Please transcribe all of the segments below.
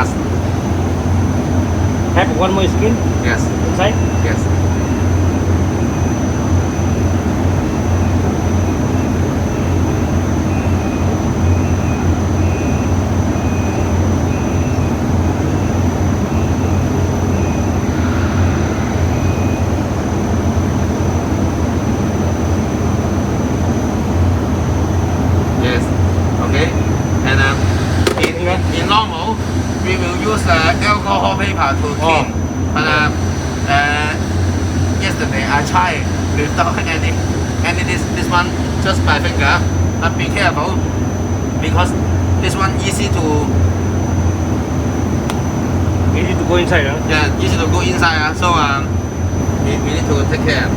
last. Have one more skin Yes. inside. Yes. Yes. Okay. And in normal, we will use alcohol paper to clean. But yesterday I tried without any this one just by finger. But be careful because this one easy to Go inside, huh? yeah easy to go inside. So we need to take care.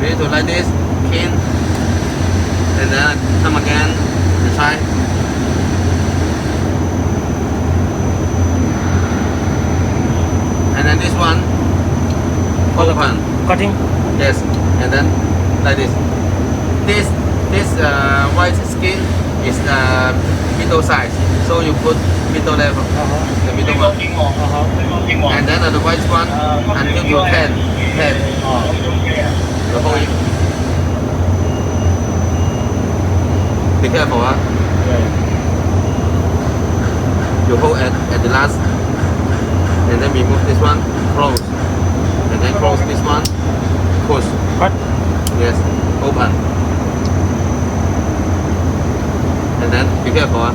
We need to like this clean and then come again and try. And then this one open. Cutting. Yes, and then like this. This white skin is middle size, so you put middle level, the middle one, and then the white one until to 10. The whole. Be careful, huh? You hold at the last, and then remove this one, close, and then close this one, push. Cut. Yes, open. And then be careful. Huh?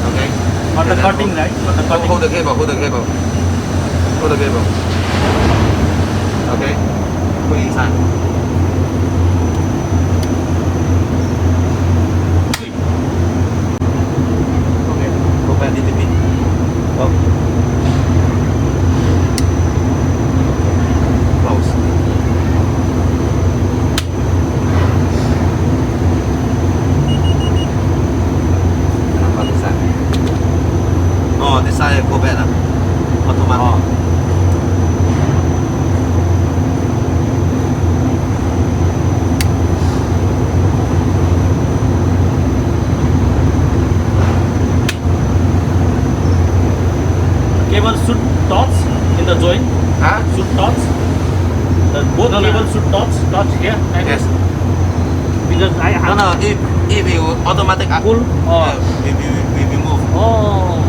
Okay. On the cutting, right? On the cutting. Hold the cable. Hold the cable. Hold the cable. Okay. Put inside. Okay. Go back a little bit. Up. Close. Now this side. Oh, this side go back. Automatic. Cable should touch in the joint. Huh? Should touch. The both cables should touch here. Like Yes. this. Because I have No. If you automatic pull. we move. Oh.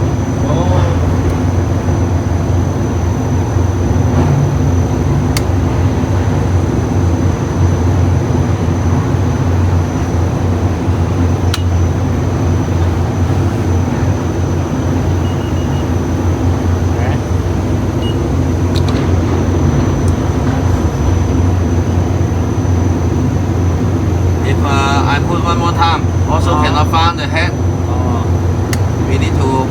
If I put one more time, also cannot find the head. We need to